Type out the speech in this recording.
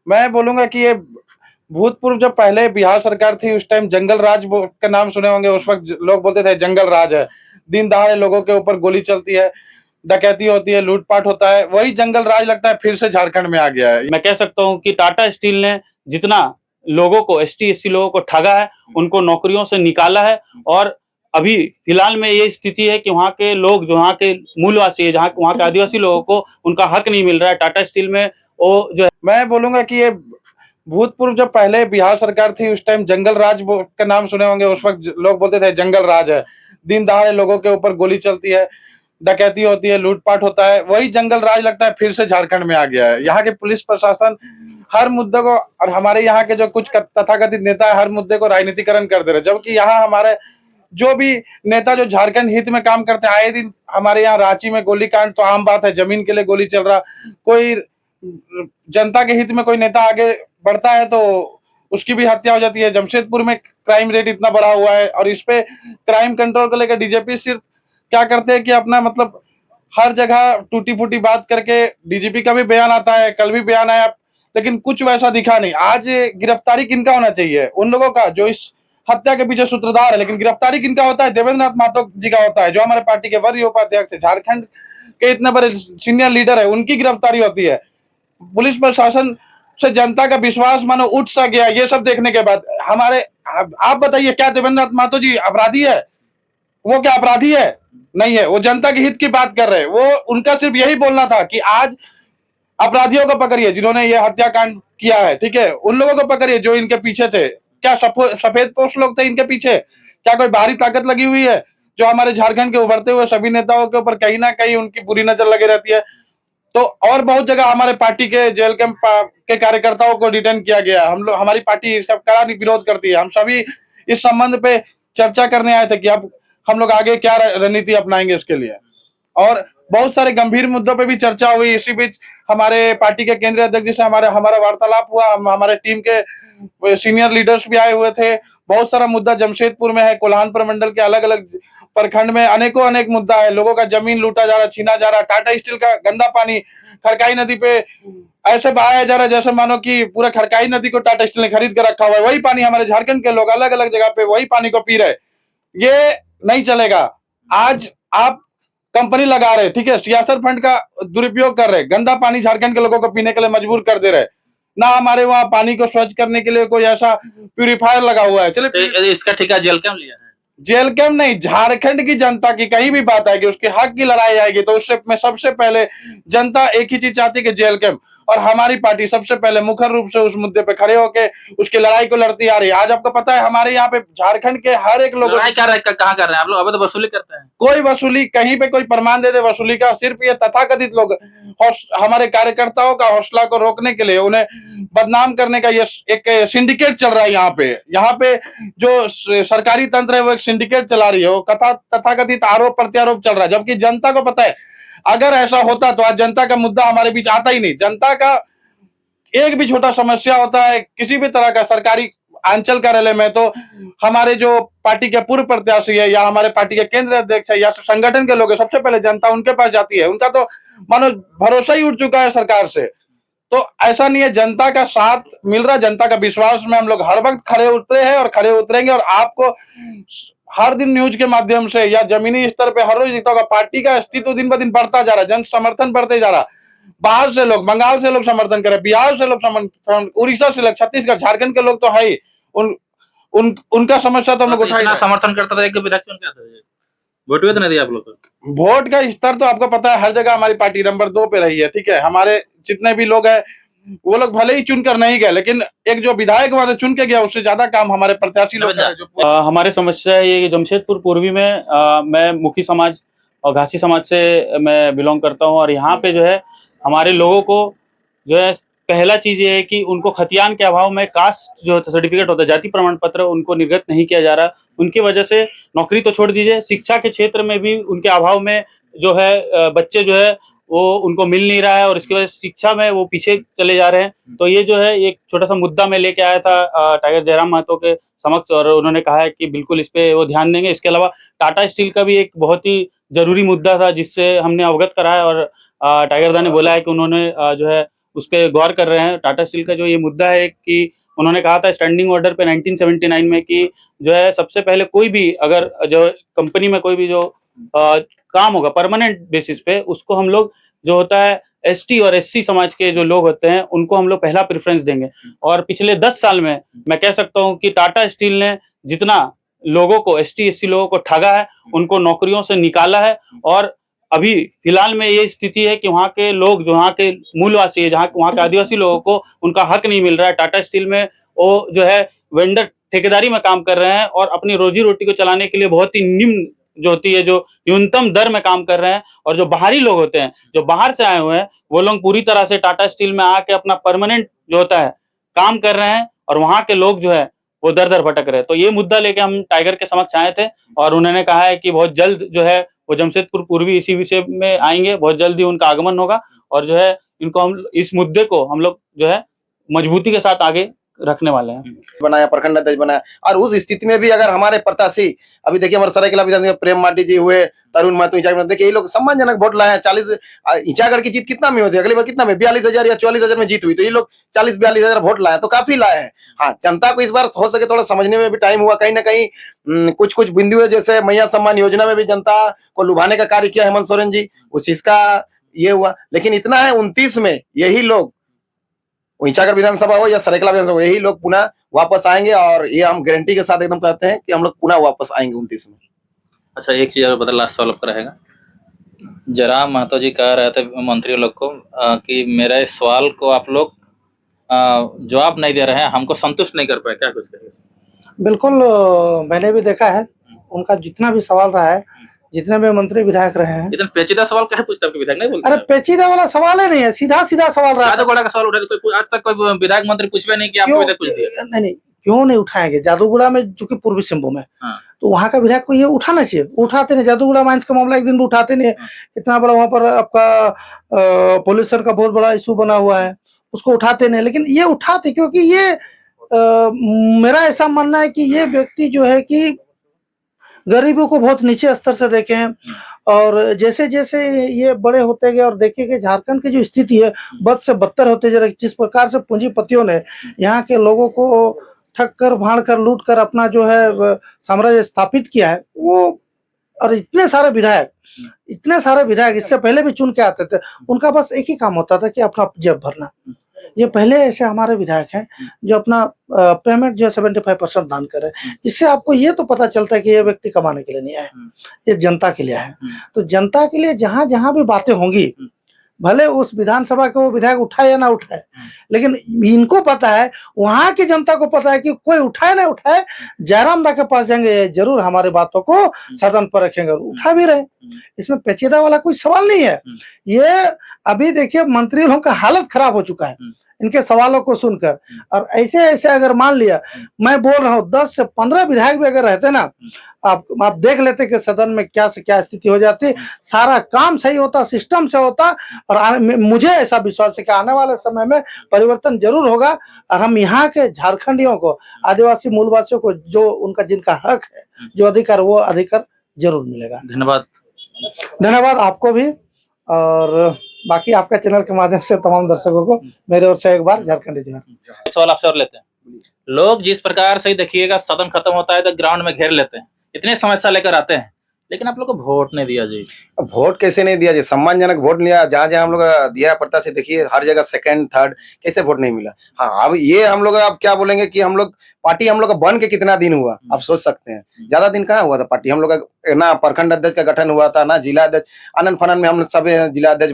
मैं बोलूँगा कि ये भूतपूर्व जब पहले बिहार सरकार थी उस टाइम जंगल राज का नाम सुने होंगे। उस वक़्त लोग बोलते थे जंगल राज है। दिन दहाड़े लोगों के ऊपर गोली चलती है, डकैती होती है, लूट-पाट होता है। वही जंगल राज लगता है फिर से झारखंड में आ गया है। मैं कह सकता हूँ कि टाटा स्टील ने जितना लोगों को एसटी-एससी लोगों को ठगा है, उनको नौकरियों से निकाला है और अभी फिलहाल में ये स्थिति है कि वहाँ के लोग जो वहाँ के मूलवासी है, जहाँ वहाँ के आदिवासी लोगों को उनका हक नहीं मिल रहा है। टाटा स्टील में वो जो है मैं बोलूँगा कि ये भूतपूर्व जब पहले बिहार सरकार थी उस टाइम जंगल राज का नाम सुने होंगे। उस वक़्त लोग बोलते थे जंगल राज है। दिन दहाड़े लोगों के ऊपर गोली चलती है, डकैती होती है, लूट-पाट होता है। वही जंगल राज लगता है फिर से झारखंड में आ गया है। यहाँ के पुलिस प्रशासन हर मुद्दे को और हमारे यहाँ के जो कुछ तथाकथित नेता है हर मुद्दे को राजनीतिकरण कर दे रहे हैं। जबकि यहाँ हमारे जो भी नेता जो झारखंड हित में काम करते हैं, आए दिन हमारे यहाँ रांची में गोलीकांड तो आम बात है। जमीन के लिए गोली चल रहा, कोई जनता के हित में कोई नेता आगे बढ़ता है तो उसकी भी हत्या हो जाती है। जमशेदपुर में क्राइम रेट इतना बढ़ा हुआ है और इस पे क्राइम कंट्रोल को लेकर डीजीपी सिर्फ क्या करते हैं कि अपना मतलब हर जगह टूटी-फूटी बात करके डीजीपी का भी बयान आता है, कल भी बयान आया, लेकिन कुछ वैसा दिखा नहीं। आज गिरफ्तारी किनका होना चाहिए? उन लोगों का जो इस हत्या के पीछे सूत्रधार है, लेकिन गिरफ्तारी किनका होता है? देवेंद्र नाथ महतो जी का होता है, जो हमारे पार्टी के वरीय उपाध्यक्ष है। झारखंड के इतने बड़े सीनियर लीडर है, उनकी गिरफ्तारी होती है। पुलिस प्रशासन से जनता का विश्वास मानो उठ सा गया। ये सब देखने के बाद हमारे आप बताइए क्या देवेंद्र नाथ महतो जी अपराधी है? वो क्या अपराधी है? नहीं है। वो जनता के हित की बात कर रहे हैं। वो उनका सिर्फ यही बोलना था कि आज अपराधियों को पकड़िए जिन्होंने ये हत्याकांड किया है, ठीक है? उन लोगों को पकड़िए जो इनके पीछे थे। क्या सफेद पोस्ट लोग थे इनके पीछे? क्या कोई बाहरी ताकत लगी हुई है जो हमारे झारखंड के उभरते हुए सभी नेताओं के ऊपर कहीं ना कहीं उनकी बुरी नजर लगी रहती है? तो और बहुत जगह हमारे पार्टी के जेल कैंप के कार्यकर्ताओं को डिटेन किया गया। हम लोग हमारी पार्टी इसका कड़ा विरोध करती है। हम सभी इस संबंध पे चर्चा करने आए थे कि अब हम लोग आगे क्या रणनीति अपनाएंगे इसके लिए। और बहुत सारे गंभीर मुद्दों पे भी चर्चा हुई। इसी बीच हमारे पार्टी के केंद्रीय अध्यक्ष से हमारा वार्तालाप हुआ। हमारे टीम के सीनियर लीडर्स भी आए हुए थे। बहुत सारा मुद्दा जमशेदपुर में है, कोल्हान प्रमंडल के अलग-अलग प्रखंड में अनेकों अनेक मुद्दा है। लोगों का जमीन लूटा जा रहा, छीना जा रहा। टाटा स्टील का गंदा पानी खरकाई नदी पे ऐसे बहाया जा रहा है जैसे मानो कि पूरा खरकाई नदी को टाटा स्टील ने खरीद के रखा हुआ है। वही पानी हमारे झारखंड के लोग अलग-अलग जगह पे वही पानी को पी रहे। ये नहीं चलेगा। आज आप कंपनी लगा रहे, ठीक है, सियासत फंड का दुरुपयोग कर रहे, गंदा पानी झारखंड के लोगों को पीने के लिए मजबूर कर दे रहे। ना हमारे वहां पानी को स्वच्छ करने के लिए कोई ऐसा प्यूरिफायर लगा हुआ है। चलिए इसका ठेका जेल क्यों लिया है? जेल कैंप नहीं, झारखंड की जनता की कहीं भी बात आएगी, उसके हक की लड़ाई आएगी तो उससे में सबसे पहले जनता एक ही चीज चाहती है कि जेल कैंप। और हमारी पार्टी सबसे पहले मुखर रूप से उस मुद्दे पे खड़े होके उसकी लड़ाई को लड़ती आ रही है। आज आपको पता है हमारे यहाँ पे झारखंड के हर एक लोग लड़ाई कहाँ कर रहे हैं आप लोग? अभी तो वसूली करते हैं। कोई वसूली कहीं पे कोई प्रमाण दे दे वसूली का, सिर्फ ये तथाकथित लोग हमारे कार्यकर्ताओं का हौसला को रोकने के लिए, उन्हें बदनाम करने का ये एक सिंडिकेट चल रहा है। यहाँ पे जो सरकारी तंत्र है वो एक सिंडिकेट चला रही है। वो तथाकथित आरोप प्रत्यारोप चल रहा है, जबकि जनता को पता है अगर ऐसा होता तो आज जनता का मुद्दा हमारे बीच आता ही नहीं। जनता का एक भी छोटा समस्या होता है किसी भी तरह का सरकारी आंचल कार्यालय में तो हमारे जो पार्टी के पूर्व प्रत्याशी है या हमारे पार्टी के केंद्रीय अध्यक्ष है या संगठन के लोग है, सबसे पहले जनता उनके पास जाती है। उनका तो मानो भरोसा ही उठ चुका है सरकार से। तो ऐसा नहीं है, जनता का साथ मिल रहा, जनता का विश्वास में हम लोग हर वक्त खड़े उतरे हैं और खड़े उतरेंगे। और आपको हर दिन न्यूज के माध्यम से या जमीनी स्तर पे हर रोज दिखता होगा पार्टी का अस्तित्व दिन ब दिन बढ़ता जा रहा है, जन समर्थन बढ़ते जा रहा। बाहर से लोग, बंगाल से लोग समर्थन करे, बिहार से लोग समर्थन, उड़ीसा से लोग, छत्तीसगढ़, झारखंड के लोग तो है ही। उनका समस्या तो हम लोग उठाए। समर्थन करता था, एक विधायक चुन के आता था, वोट भी तो नहीं दिया आप लोग को। वोट का स्तर तो आपको पता है हर जगह हमारी पार्टी नंबर 2 पे रही है, ठीक है। हमारे जितने भी लोग हैं वो लोग भले ही चुनकर नहीं गए, लेकिन एक जो विधायक हमारे चुन के गया उससे ज्यादा काम हमारे प्रत्याशी लोग जो हमारे समस्या है ये जमशेदपुर पूर्वी में मैं मुखी समाज और घासी समाज से मैं बिलोंग करता हूँ। और यहाँ पे जो है हमारे लोगों को जो है पहला चीज ये है कि उनको खतियान के अभाव में कास्ट जो सर्टिफिकेट होता है, जाति प्रमाण पत्र, उनको निर्गत नहीं किया जा रहा। उनकी वजह से नौकरी तो छोड़ दीजिए, शिक्षा के क्षेत्र में भी उनके अभाव में जो है बच्चे जो है वो उनको मिल नहीं रहा है और इसकी वजह से शिक्षा में वो पीछे चले जा रहे हैं। तो ये जो है एक छोटा सा मुद्दा मैं लेके आया था टाइगर जयराम महतो के समक्ष और उन्होंने कहा है कि बिल्कुल इस पे वो ध्यान देंगे। इसके अलावा टाटा स्टील का भी एक बहुत ही जरूरी मुद्दा था जिससे हमने अवगत कराया और टाइगर दा ने बोला है कि उन्होंने जो है उस पर गौर कर रहे हैं। टाटा स्टील का जो ये मुद्दा है कि उन्होंने कहा था स्टैंडिंग ऑर्डर पे 1979 में कि जो है सबसे पहले कोई भी अगर जो कंपनी में कोई भी जो काम होगा परमानेंट बेसिस पे, उसको हम लोग जो होता है एसटी और एससी समाज के जो लोग होते हैं उनको हम लोग पहला प्रेफरेंस देंगे। और पिछले 10 साल में मैं कह सकता हूं कि टाटा स्टील ने जितना लोगों को एसटी एससी लोगों को ठगा है, उनको नौकरियों से निकाला है। और अभी फिलहाल में ये स्थिति है कि वहाँ के लोग जो वहाँ के मूलवासी है, जहाँ वहाँ के आदिवासी लोगों को उनका हक नहीं मिल रहा है। टाटा स्टील में वो जो है वेंडर ठेकेदारी में काम कर रहे हैं और अपनी रोजी रोटी को चलाने के लिए बहुत ही निम्न जो होती है जो न्यूनतम दर में काम कर रहे हैं। और जो बाहरी लोग होते हैं, जो बाहर से आए हुए हैं, वो लोग पूरी तरह से टाटा स्टील में आके अपना परमानेंट जो होता है काम कर रहे हैं और वहाँ के लोग जो है वो दर दर भटक रहे हैं। तो ये मुद्दा लेके हम टाइगर के समक्ष आए थे और उन्होंने कहा है कि बहुत जल्द जो है वो जमशेदपुर पूर्वी इसी विषय में आएंगे, बहुत जल्द ही उनका आगमन होगा और जो है इनको हम इस मुद्दे को हम लोग जो है मजबूती के साथ आगे रखने वाले हैं। बनाया, प्रखंड अध्यक्ष बनाया, और उस स्थिति में भी अगर हमारे प्रत्याशी अभी देखिए हमारे सरायकेला विधानसभा प्रेम माटी जी हुए, तरुण महतो ईचागढ़, देखिए ये लोग सम्मानजनक वोट लाए हैं। 40 ईचागढ़ की जीत कितना में होती है, अगली बार कितना में 42,000 या 44,000 में जीत हुई, तो ये लोग 40-42,000 वोट लाए तो काफी लाए हैं। हाँ, जनता को इस बार हो सके थोड़ा समझने में भी टाइम हुआ, कहीं ना कहीं कुछ कुछ बिंदु है, जैसे मैया सम्मान योजना में भी जनता को लुभाने का कार्य किया हेमंत सोरेन जी, उस चीज का ये हुआ। लेकिन इतना है 29 में यही लोग ईचागढ़ विधानसभा हो या सरायकेला विधानसभा, यही लोग पुनः वापस आएंगे और ये हम गारंटी के साथ एकदम कहते हैं कि हम लोग पुनः वापस आएंगे 29 में। अच्छा, एक चीज और बता, लास्ट सवाल आपका रहेगा। जयराम महतो जी कह रहे थे मंत्री लोग को कि मेरे इस सवाल को आप लोग जवाब नहीं दे रहे हैं, हमको संतुष्ट नहीं कर पाए, क्या कुछ कहिए? बिल्कुल, मैंने भी देखा है उनका जितना भी सवाल रहा है, जितने भी मंत्री विधायक रहे हैं। इतना पेचीदा सवाल क्या पूछते हैं विधायक? नहीं बोलते? अरे पेचीदा वाला सवाल ही नहीं है, सीधा सीधा सवाल रहा है। जादूगोड़ा का सवाल उठा, कोई आज तक कोई विधायक मंत्री पूछे नहीं कि आपको विधायक पूछ दिया? नहीं, क्यों नहीं उठाएंगे? जादूगुड़ा में चूंकि पूर्वी सिंहभूम है, तो वहाँ का विधायक को ये उठाना चाहिए, उठाते नहीं। जादूगुड़ा माइंस का मामला एक दिन भी उठाते नहीं है। इतना बड़ा वहाँ पर आपका पोल्यूशन का बहुत बड़ा इशू बना हुआ है, उसको उठाते नहीं। लेकिन ये उठाते क्योंकि ये मेरा ऐसा मानना है कि ये व्यक्ति जो है कि गरीबों को बहुत नीचे स्तर से देखे हैं और जैसे जैसे ये बड़े होते गए और देखेंगे झारखंड की जो स्थिति है बद से बदतर होते जा रही। जिस प्रकार से पूंजीपतियों ने यहाँ के लोगों को ठग कर, भाड़ कर, लूट कर अपना जो है साम्राज्य स्थापित किया है, वो और इतने सारे विधायक इससे पहले भी चुन के आते थे, उनका बस एक ही काम होता था कि अपना जेब भरना। ये पहले ऐसे हमारे विधायक हैं जो अपना पेमेंट जो 75% दान करे। इससे आपको ये तो पता चलता है कि ये व्यक्ति कमाने के लिए नहीं आया, ये जनता के लिए है। तो जनता के लिए जहां जहां भी बातें होंगी, भले उस विधानसभा को वो विधायक उठाए या ना उठाए, लेकिन इनको पता है, वहां की जनता को पता है कि कोई उठाए ना उठाए, जयराम दा के पास जाएंगे, जरूर हमारी बातों को सदन पर रखेंगे और उठा भी रहे। इसमें पेचीदा वाला कोई सवाल नहीं है। ये अभी देखिए मंत्री लोगों का हालत खराब हो चुका है इनके सवालों को सुनकर। और ऐसे ऐसे अगर मान लिया, मैं बोल रहा हूँ 10 से 15 विधायक भी अगर रहते ना, आप देख लेते कि सदन में क्या से क्या स्थिति हो जाती, सारा काम सही होता, सिस्टम से होता। और मुझे ऐसा विश्वास है कि आने वाले समय में परिवर्तन जरूर होगा और हम यहाँ के झारखंडियों को, आदिवासी मूलवासियों को जो उनका जिनका हक है, जो अधिकार, वो अधिकार जरूर मिलेगा। धन्यवाद आपको भी, और बाकी आपका चैनल के माध्यम से तमाम दर्शकों को मेरे ओर से एक बार झारखंडी जोहार। एक सवाल आपसे और लेते हैं। लोग जिस प्रकार से देखिएगा सदन खत्म होता है तो ग्राउंड में घेर लेते हैं, इतने समस्या लेकर आते हैं, लेकिन आप लोग को वोट नहीं दिया जी। अब वोट कैसे नहीं दिया जी? सम्मानजनक वोट लिया, जहाँ जहाँ हम लोग दिया पड़ता से देखिए हर जगह सेकंड थर्ड, कैसे वोट नहीं मिला? हाँ, अब ये हम लोग अब क्या बोलेंगे कि हम लोग पार्टी हम लोग का बन के कितना दिन हुआ, आप सोच सकते हैं। ज्यादा दिन कहाँ हुआ था पार्टी हम लोग का, ना प्रखंड अध्यक्ष का गठन हुआ था, ना जिला अध्यक्ष, आनंद फनन में हम सब जिला अध्यक्ष